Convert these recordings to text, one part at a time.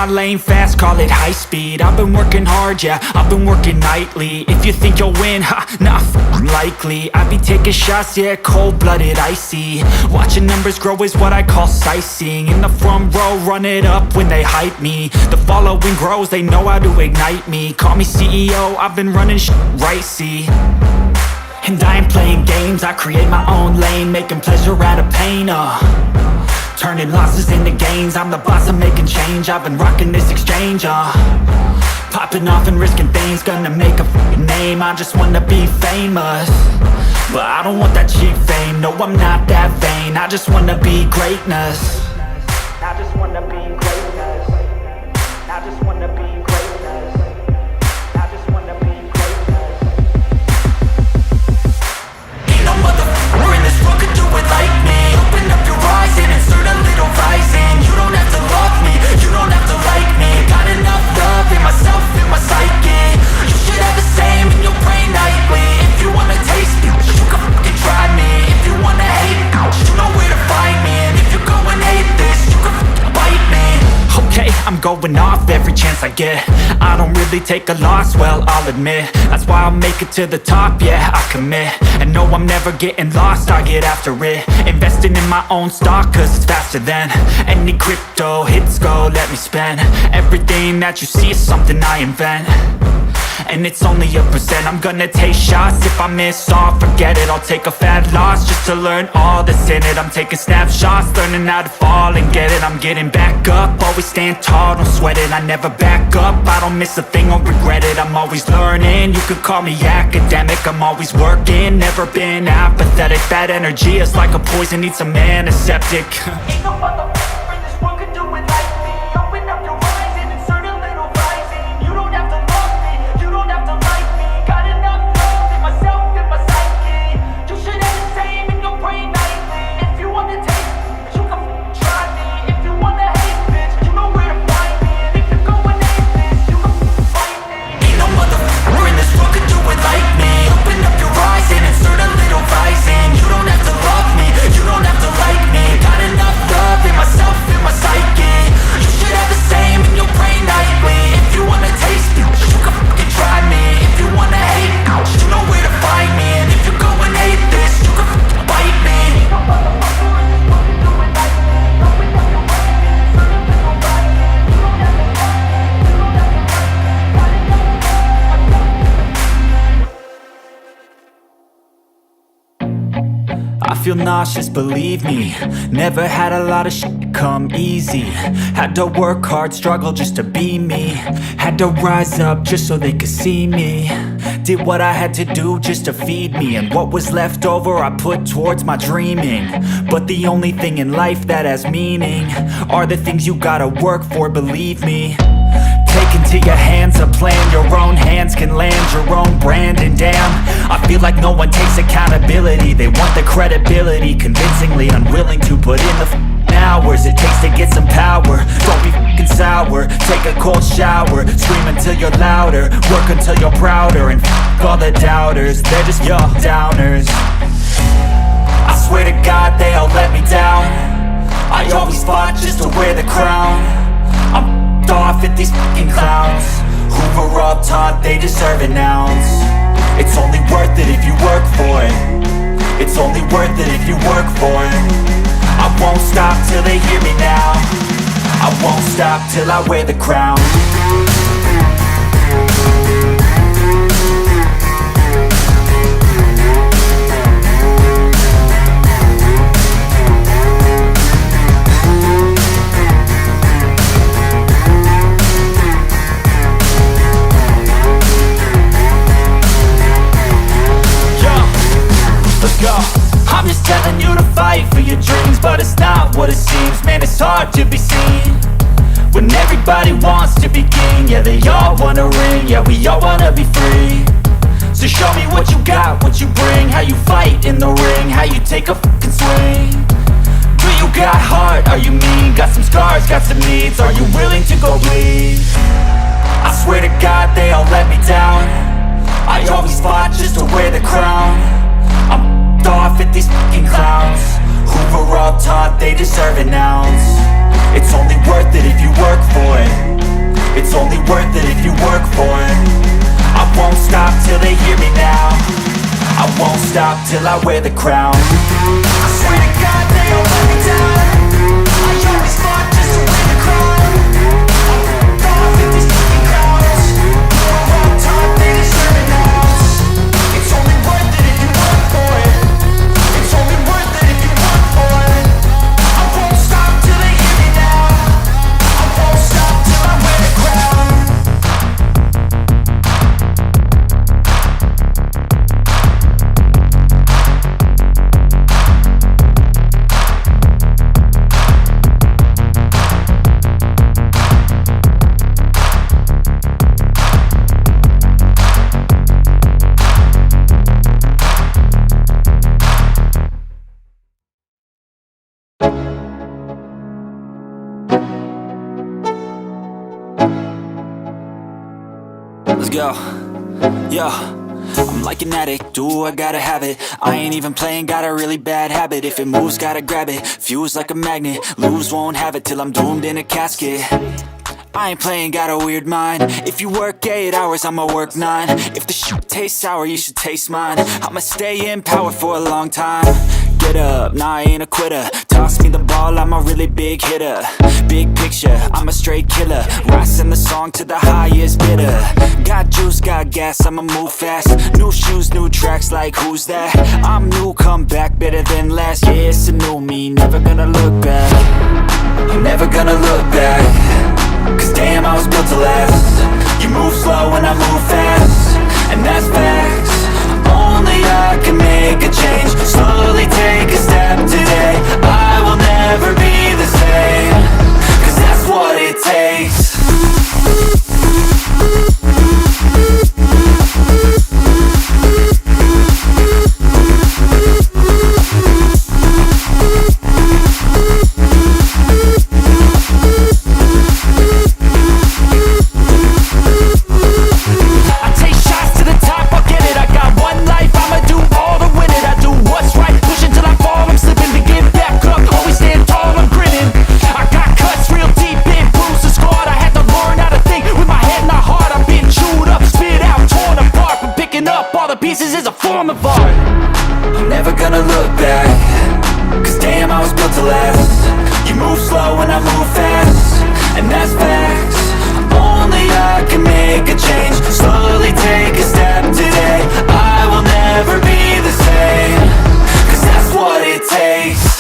my lane fast, call it high speed. I've been working hard, yeah, I've been working nightly. If you think you'll win, ha, nah, likely. I be taking shots, yeah, cold-blooded, icy. Watching numbers grow is what I call sightseeing. In the front row, run it up when they hype me. The following grows, they know how to ignite me. Call me CEO, I've been running shit right, see. And I ain't playing games, I create my own lane, making pleasure out of pain, turning losses into gains. I'm the boss, I'm making change. I've been rocking this exchange, popping off and risking things. Gonna make a f***ing name. I just wanna be famous, but I don't want that cheap fame. No, I'm not that vain. I just wanna be greatness. I just wanna be greatness. I just wanna be greatness. I just wanna be greatness. Ain't no motherfucker in this world could do it like me. Open up your eyes and insert a little rising. You don't have to love me, you don't have to like me. Got enough love in myself, in my psyche. You should have the same in your brain nightly. If you wanna taste me, you can fucking try me. If you wanna hate me, you know where to find me. And if you go and hate this, you can fucking bite me. Okay, I'm going off every chance I get. I don't really take a loss, well, I'll admit. That's why I'll make it to the top, yeah, I commit. And no, I'm never getting lost, I get after it. Investing in my own stock, cause it's faster than any crypto hits go, let me spend. Everything that you see is something I invent, and it's only a percent. I'm gonna take shots, if I miss all, forget it. I'll take a fat loss just to learn all that's in it. I'm taking snapshots, learning how to fall and get it. I'm getting back up, always stand tall, don't sweat it. I never back up, I don't miss a thing or regret it. I'm always learning, you could call me academic. I'm always working, never been apathetic. Bad energy is like a poison, needs some antiseptic. Ain't no motherfucker in this world could do it like me. Open up your eyes and insert a little rising. You don't have to love me, you don't have to like me. Got enough love in myself, in my psyche. You should have the same in your brain nightly. If you want to taste me, you can f***ing try me. If you want to hate, bitch, you know where to find me. And if you go and hate this, you can f***ing fight me. Ain't no motherfucker in this world could do it like me. Open up your eyes and insert a little rising. You don't have to love me, you don't have to like me. Got enough love in myself, in my psyche. You should have the same in your brain nightly. If you wanna taste me, you can fucking try me. If you wanna hate, you know where to find me. And if you go and hate this, you can fucking bite me. I feel nauseous, believe me. Never had a lot of shit come easy. Had to work hard, struggle just to be me. Had to rise up just so they could see me. Did what I had to do just to feed me. And what was left over I put towards my dreaming. But the only thing in life that has meaning are the things you gotta work for, believe me. Take into your hands a plan, your own hands can land your own brand. And damn, I feel like no one takes accountability. They want the credibility, convincingly unwilling to put in the hours it takes to get some power. Don't be f***ing sour, take a cold shower. Scream until you're louder, work until you're prouder. And f*** all the doubters, they're just your downers. I swear to God they all let me down. I always fought just to wear the crown. I'm off at these fucking clowns who were all taught they deserve an ounce. It's only worth it if you work for it. It's only worth it if you work for it. I won't stop till they hear me now. I won't stop till I wear the crown. Let's go. I'm just telling you to fight for your dreams, but it's not what it seems. Man, it's hard to be seen when everybody wants to be king. Yeah, they all wanna ring, yeah, we all wanna be free. So show me what you got, what you bring. How you fight in the ring, how you take a fucking swing. Do you got heart, are you mean? Got some scars, got some needs, are you willing to go bleed? I swear to God they all let me down. I always fought just to wear the crown. I'm off at these fucking clowns who were all taught they deserve an ounce. It's only worth it if you work for it. It's only worth it if you work for it. I won't stop till they hear me now. I won't stop till I wear the crown. I swear to God they all let me down. I always fought just to win the crown. I'm off with these fucking crowds. We're all taught they deserve an ounce. It's only worth it if you work for it. It's only worth it if you work for it. I won't stop till they hear me now. I won't stop till I wear the crown. Let's go. Yo, I'm like an addict, do I gotta have it. I ain't even playing, got a really bad habit. If it moves, gotta grab it, fuse like a magnet. Lose, won't have it till I'm doomed in a casket. I ain't playing, got a weird mind. If you work 8 hours, I'ma work 9. If the shit tastes sour, you should taste mine. I'ma stay in power for a long time. Get up, nah, I ain't a quitter. Toss me the ball, I'm a really big hitter. Big picture, I'm a straight killer. Rising the song to the highest bidder. Got juice, got gas, I'ma move fast. New shoes, new tracks, like who's that? I'm new, come back, better than last. Yeah, it's a new me, never gonna look back. I'm never gonna look back. Cause damn, I was built to last. You move slow and I move fast, and that's facts. Only I can make a change. Slowly take a step today. I will never be the same. Cause that's what it takes. Pieces is a form of art. I'm never gonna look back. Cause damn, I was built to last. You move slow and I move fast, and that's facts. Only I can make a change. Slowly take a step today. I will never be the same. Cause that's what it takes.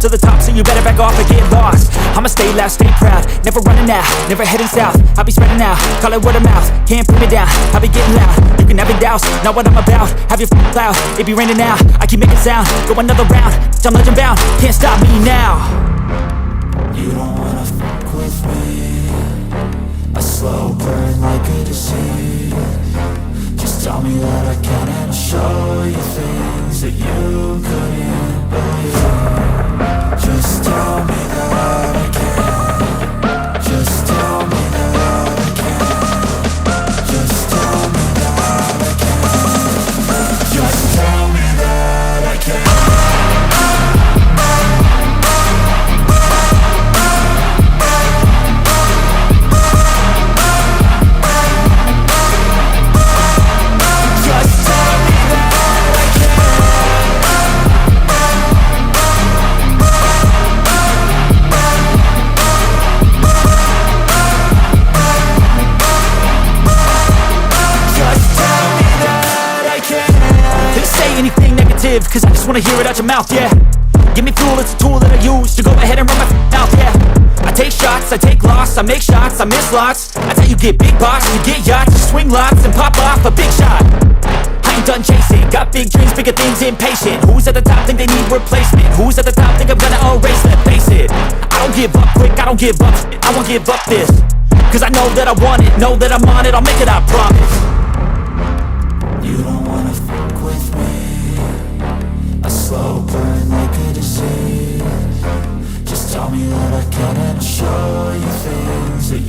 To the top, so you better back off and get lost. I'ma stay loud, stay proud, never running out, never heading south. I'll be spreading out, call it word of mouth. Can't put me down, I'll be getting loud. You can have your doubts, not what I'm about. Have your cloud, it be raining now. I keep making sound, go another round. I'm legend bound, can't stop me now. You don't wanna fuck with me. A slow burn like a disease. Just tell me that I can and I'll show you things that you couldn't believe. Just tell me that I can. Just tell me that I can. Just tell me that I can. Just tell me that I can. Cause I just wanna hear it out your mouth, yeah. Give me fuel, it's a tool that I use to go ahead and run my mouth, yeah. take shots, I take loss, I make shots, I miss lots. That's how you get big boss, you get yachts, you swing lots and pop off a big shot. I ain't done chasing, got big dreams, bigger things, impatient. Who's at the top think they need replacement? Who's at the top think I'm gonna erase them? Face it, I don't give up quick, I don't give up shit, I won't give up this. Cause I know that I want it, know that I'm on it, I'll make it, I promise. You don't wanna fuck with me, a slow burn like a disease. Just tell me that I can and I'll show you things that